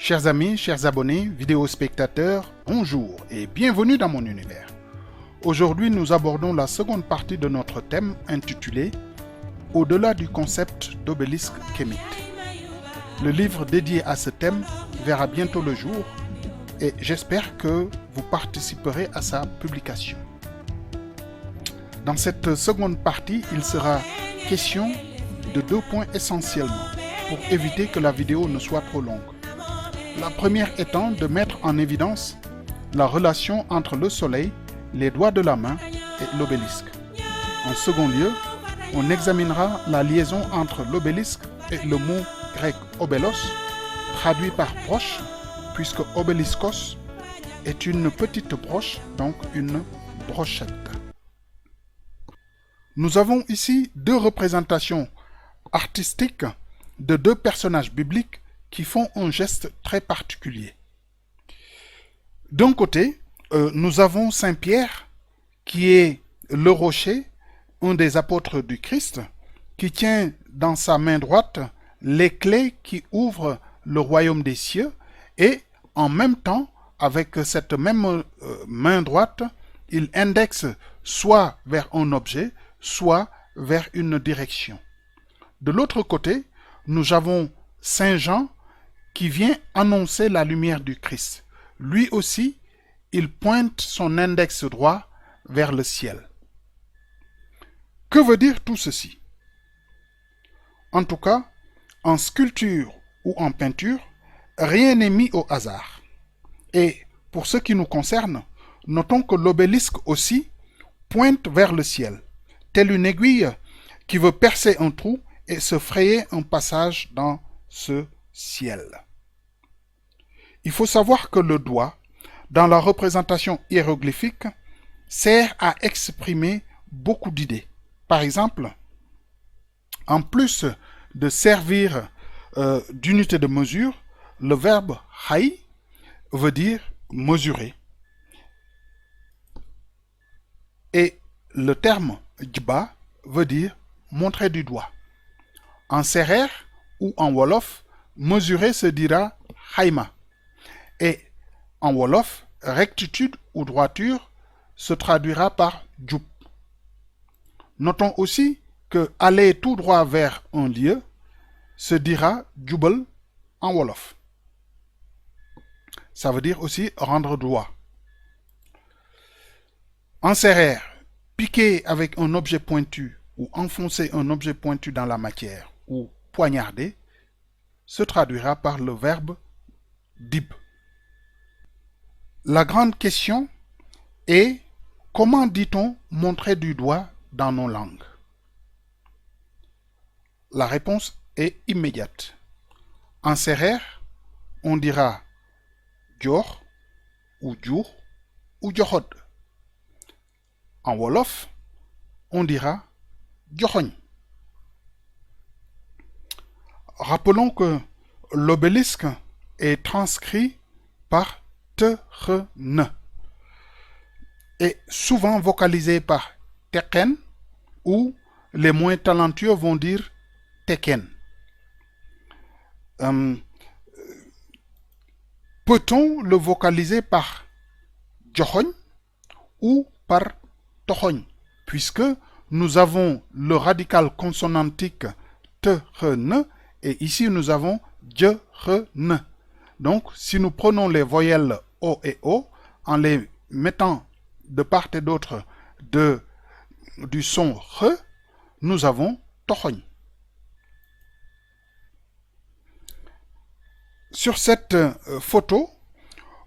Chers amis, chers abonnés, vidéo spectateurs, bonjour et bienvenue dans mon univers. Aujourd'hui, nous abordons la seconde partie de notre thème intitulé « Au-delà du concept d'obélisque kémite ». Le livre dédié à ce thème verra bientôt le jour et j'espère que vous participerez à sa publication. Dans cette seconde partie, il sera question de deux points essentiellement pour éviter que la vidéo ne soit trop longue. La première étant de mettre en évidence la relation entre le soleil, les doigts de la main et l'obélisque. En second lieu, on examinera la liaison entre l'obélisque et le mot grec obelos, traduit par broche, puisque obéliskos est une petite broche, donc une brochette. Nous avons ici deux représentations artistiques de deux personnages bibliques qui font un geste très particulier. D'un côté, nous avons Saint Pierre, qui est le rocher, un des apôtres du Christ, qui tient dans sa main droite les clés qui ouvrent le royaume des cieux, et en même temps, avec cette même main droite, il indexe soit vers un objet, soit vers une direction. De l'autre côté, nous avons Saint Jean, qui vient annoncer la lumière du Christ. Lui aussi, il pointe son index droit vers le ciel. Que veut dire tout ceci? En tout cas, en sculpture ou en peinture, rien n'est mis au hasard. Et pour ce qui nous concerne, notons que l'obélisque aussi pointe vers le ciel, telle une aiguille qui veut percer un trou et se frayer un passage dans ce ciel. Il faut savoir que le doigt, dans la représentation hiéroglyphique, sert à exprimer beaucoup d'idées. Par exemple, en plus de servir d'unité de mesure, le verbe hay veut dire mesurer. Et le terme djba veut dire montrer du doigt. En sérère ou en wolof, mesurer se dira haïma. Et en wolof, rectitude ou droiture se traduira par djup. Notons aussi que aller tout droit vers un lieu se dira djubal en wolof. Ça veut dire aussi rendre droit. En sérère, piquer avec un objet pointu ou enfoncer un objet pointu dans la matière ou poignarder se traduira par le verbe dib. La grande question est comment dit-on montrer du doigt dans nos langues? La réponse est immédiate. En sérère, on dira dior ou djour ou djohod. En wolof, on dira djohogn. Rappelons que l'obélisque est transcrit par te-re-ne et souvent vocalisé par teken ou les moins talentueux vont dire teken. Peut-on le vocaliser par djohogn ou par tohogn, puisque nous avons le radical consonantique te-re-ne et ici nous avons dje-re-ne. Donc, si nous prenons les voyelles O et O, en les mettant de part et d'autre du son re, nous avons tohogn. Sur cette photo,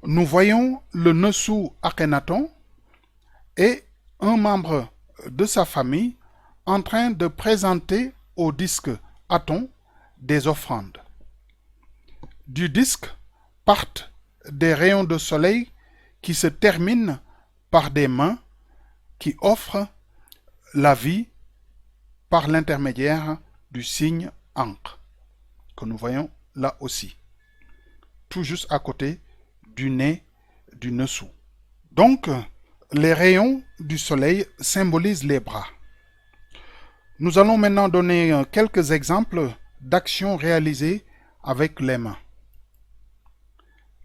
nous voyons le Nesu Akhenaton et un membre de sa famille en train de présenter au disque Aton des offrandes. Du disque partent des rayons de soleil qui se terminent par des mains qui offrent la vie par l'intermédiaire du signe Ankh, que nous voyons là aussi, tout juste à côté du nez du Nesu. Donc, les rayons du soleil symbolisent les bras. Nous allons maintenant donner quelques exemples d'actions réalisées avec les mains.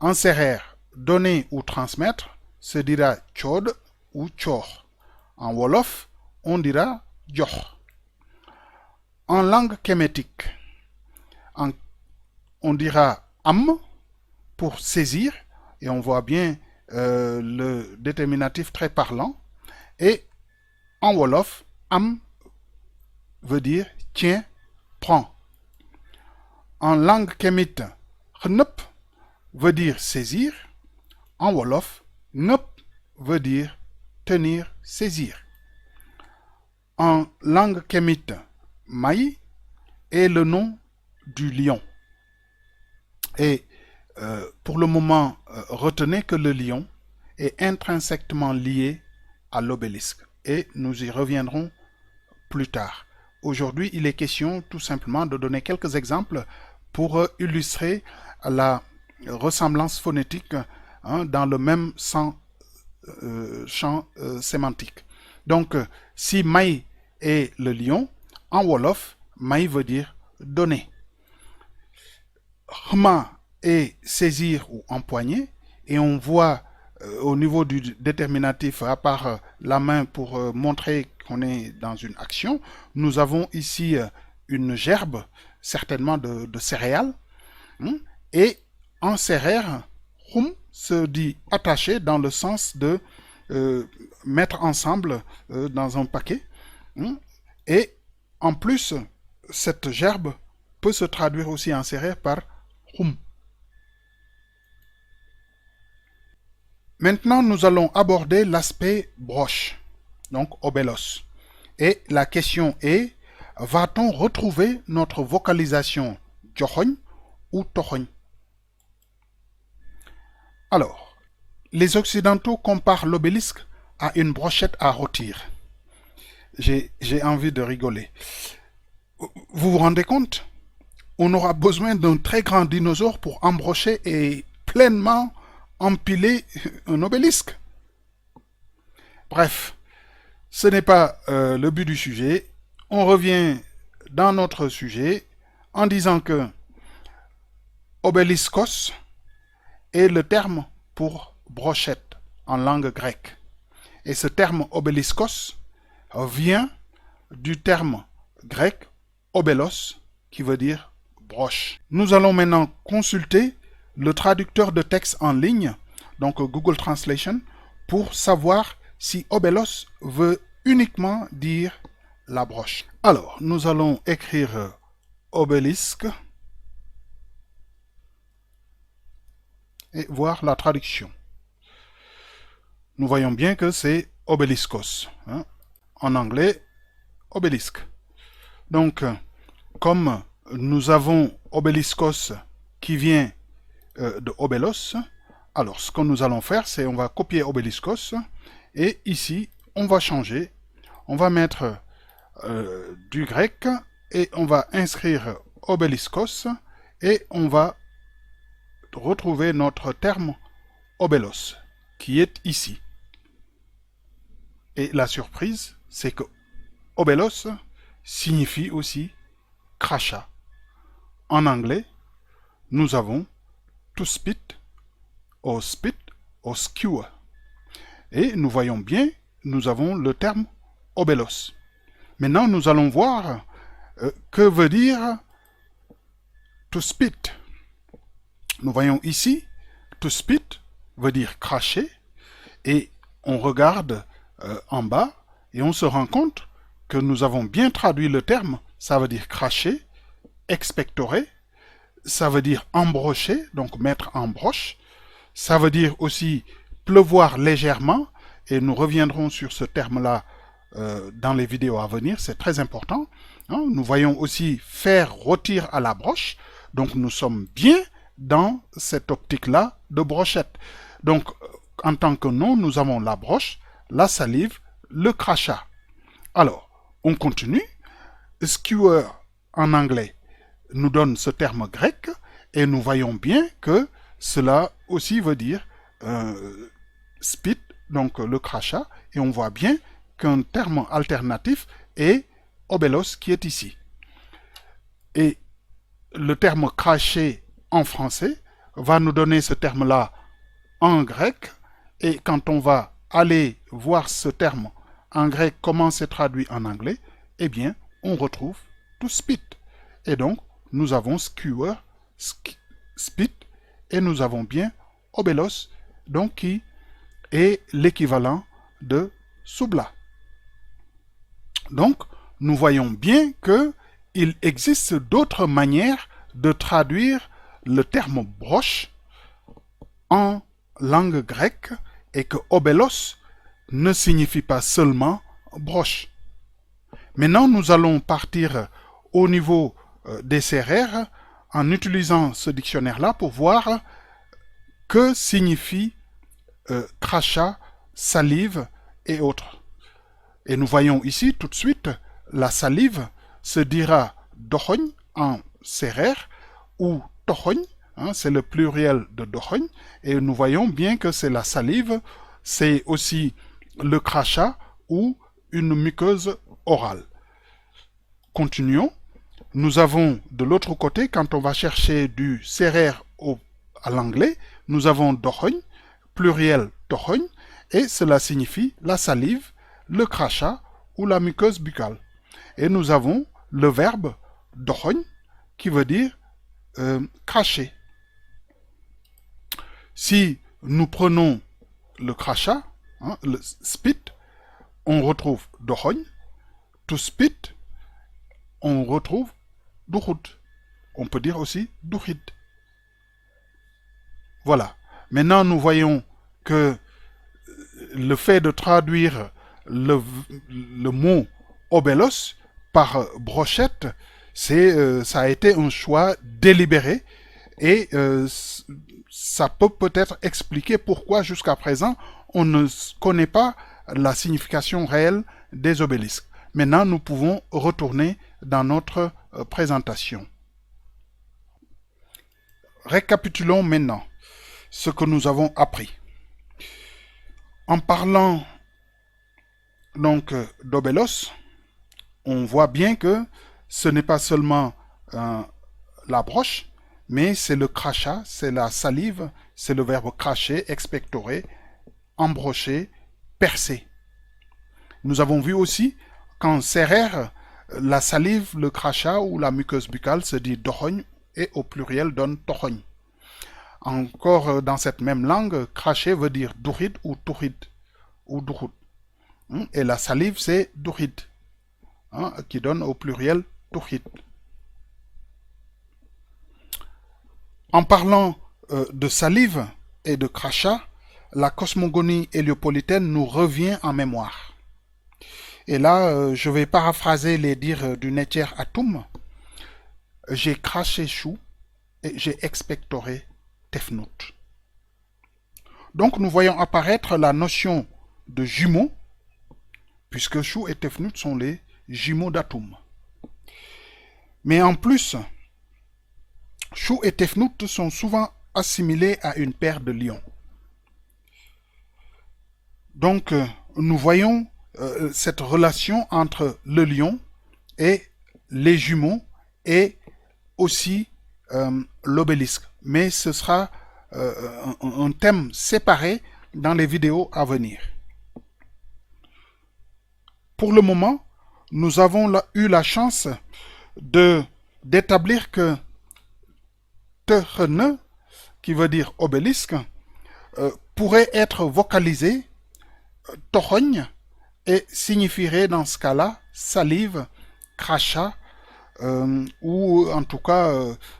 En sérère, donner ou transmettre se dira chod ou chor. En wolof, on dira jox. En langue kémétique, on dira am pour saisir, et on voit bien le déterminatif très parlant. Et en wolof, am veut dire tiens, prends. En langue kémite, khnep veut dire saisir. En wolof, ngep veut dire tenir, saisir. En langue kémite, Maï est le nom du lion. Et pour le moment, retenez que le lion est intrinsèquement lié à l'obélisque. Et nous y reviendrons plus tard. Aujourd'hui, il est question tout simplement de donner quelques exemples pour illustrer la ressemblance phonétique dans le même champ sémantique. Donc, si Maï est le lion, en wolof, Maï veut dire donner. Khma est saisir ou empoigner, et on voit au niveau du déterminatif, à part la main pour montrer qu'on est dans une action, nous avons ici une gerbe, certainement de céréales, et en sérère, khum se dit attaché dans le sens de mettre ensemble dans un paquet, et en plus, cette gerbe peut se traduire aussi en sérère par khum. Maintenant, nous allons aborder l'aspect broche, donc obelos. Et la question est, va-t-on retrouver notre vocalisation jokhogn ou tokhogn? Alors, les Occidentaux comparent l'obélisque à une brochette à rôtir. J'ai envie de rigoler. Vous vous rendez compte? On aura besoin d'un très grand dinosaure pour embrocher et pleinement empiler un obélisque. Bref, ce n'est pas le but du sujet. On revient dans notre sujet en disant que obéliskos est le terme pour brochette en langue grecque. Et ce terme obéliskos vient du terme grec obélos qui veut dire broche. Nous allons maintenant consulter le traducteur de texte en ligne, donc Google Translation, pour savoir si obélos veut uniquement dire la broche. Alors, nous allons écrire obélisque et voir la traduction. Nous voyons bien que c'est obéliskos. En anglais, obélisque. Donc, comme nous avons obéliskos qui vient de obelos, alors ce que nous allons faire, c'est on va copier obéliskos et ici, on va changer. On va mettre du grec et on va inscrire obéliskos et on va retrouver notre terme obélos qui est ici. Et la surprise, c'est que obélos signifie aussi crachat. En anglais, nous avons to spit, or skewer. Et nous voyons bien, nous avons le terme obélos. Maintenant, nous allons voir que veut dire to spit. Nous voyons ici, to spit veut dire cracher, et on regarde en bas, et on se rend compte que nous avons bien traduit le terme, ça veut dire cracher, expectorer, ça veut dire embrocher, donc mettre en broche, ça veut dire aussi pleuvoir légèrement, et nous reviendrons sur ce terme-là dans les vidéos à venir, c'est très important. Nous voyons aussi faire rôtir à la broche, donc nous sommes bien dans cette optique-là de brochette. Donc, en tant que nom, nous avons la broche, la salive, le crachat. Alors, on continue. Skewer, en anglais, nous donne ce terme grec, et nous voyons bien que cela aussi veut dire spit, donc le crachat, et on voit bien qu'un terme alternatif est obélos qui est ici. Et le terme cracher en français va nous donner ce terme-là en grec, et quand on va aller voir ce terme en grec, comment c'est traduit en anglais, eh bien, on retrouve to spit. Et donc, nous avons skewer, spit, et nous avons bien obelos, donc qui est l'équivalent de soubla. Donc, nous voyons bien qu'il existe d'autres manières de traduire le terme broche en langue grecque et que obelos ne signifie pas seulement broche. Maintenant, nous allons partir au niveau des CRR en utilisant ce dictionnaire-là pour voir que signifie crachat, salive et autres. Et nous voyons ici tout de suite la salive se dira dochogne en CRR ou tochogne, hein, c'est le pluriel de dochogne, et nous voyons bien que c'est la salive, c'est aussi le crachat ou une muqueuse orale. Continuons. Nous avons de l'autre côté, quand on va chercher du CRR à l'anglais, nous avons dochogne, pluriel tochogne, et cela signifie la salive, le crachat ou la muqueuse buccale. Et nous avons le verbe dochogne qui veut dire cracher. Si nous prenons le crachat, hein, le spit, on retrouve dochogne. To spit, on retrouve duchut. On peut dire aussi duchit. Voilà. Maintenant, nous voyons que le fait de traduire le mot obelos par brochette, ça a été un choix délibéré et ça peut peut-être expliquer pourquoi jusqu'à présent on ne connaît pas la signification réelle des obélisques. Maintenant, nous pouvons retourner dans notre présentation. Récapitulons maintenant ce que nous avons appris. En parlant donc d'obelos, on voit bien que ce n'est pas seulement la broche, mais c'est le crachat, c'est la salive, c'est le verbe cracher, expectorer, embrocher, percer. Nous avons vu aussi qu'en CRR, la salive, le crachat ou la muqueuse buccale se dit dochogne et au pluriel donne tochogne. Encore dans cette même langue, cracher veut dire duchit ou tuchit ou duchut. Et la salive, c'est duchit, hein, qui donne au pluriel tuchit. En parlant de salive et de crachat, la cosmogonie héliopolitaine nous revient en mémoire. Et là, je vais paraphraser les dires du Netjer Atum. J'ai craché chou et j'ai expectoré tefnout. Donc nous voyons apparaître la notion de jumeaux, puisque chou et tefnout sont les jumeaux d'Atum. Mais en plus, chou et tefnout sont souvent assimilés à une paire de lions. Donc nous voyons cette relation entre le lion et les jumeaux et aussi l'obélisque. Mais ce sera un thème séparé dans les vidéos à venir. Pour le moment, nous avons eu la chance d'établir que Tehne, qui veut dire obélisque, pourrait être vocalisé tochogne et signifierait dans ce cas-là salive, crachat, ou en tout cas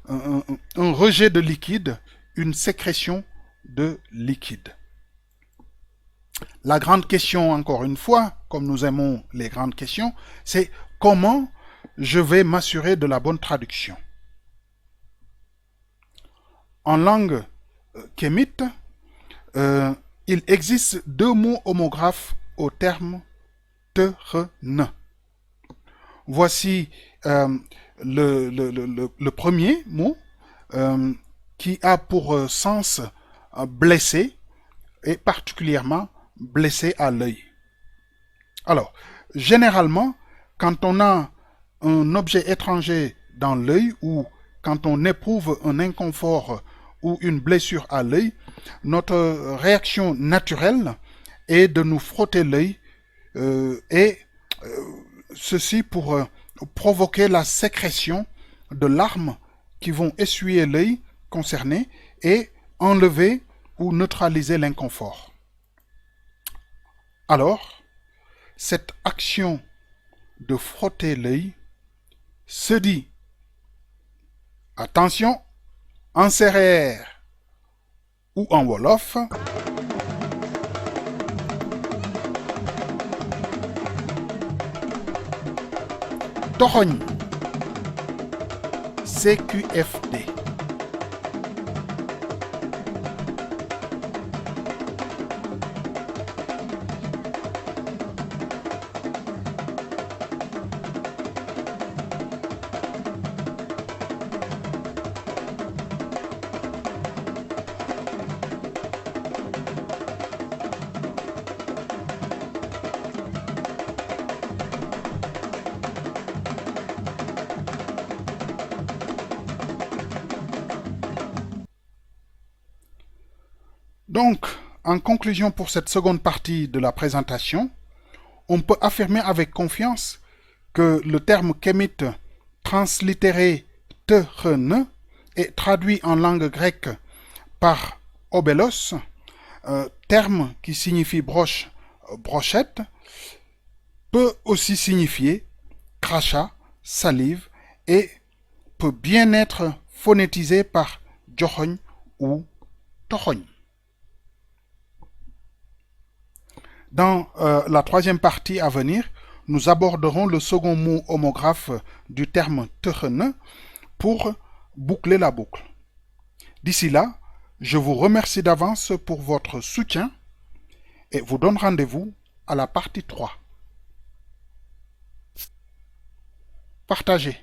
un rejet de liquide, une sécrétion de liquide. La grande question, encore une fois, comme nous aimons les grandes questions, c'est comment je vais m'assurer de la bonne traduction. En langue kémite, il existe deux mots homographes au terme tehne. Voici le premier mot qui a pour sens blessé et particulièrement blessé à l'œil. Alors, généralement, quand on a un objet étranger dans l'œil ou quand on éprouve un inconfort ou une blessure à l'œil, notre réaction naturelle est de nous frotter l'œil ceci pour provoquer la sécrétion de larmes qui vont essuyer l'œil concerné et enlever ou neutraliser l'inconfort. Alors, cette action de frotter l'œil se dit, attention, en séeréer ou en wolof, toxoñ, CQFD. Donc, en conclusion pour cette seconde partie de la présentation, on peut affirmer avec confiance que le terme kémite translittéré te-re-ne est traduit en langue grecque par obelos, terme qui signifie broche, brochette, peut aussi signifier crachat, salive et peut bien être phonétisé par joxoñ ou toxoñ. Dans la troisième partie à venir, nous aborderons le second mot homographe du terme te-re-ne pour boucler la boucle. D'ici là, je vous remercie d'avance pour votre soutien et vous donne rendez-vous à la partie 3. Partagez.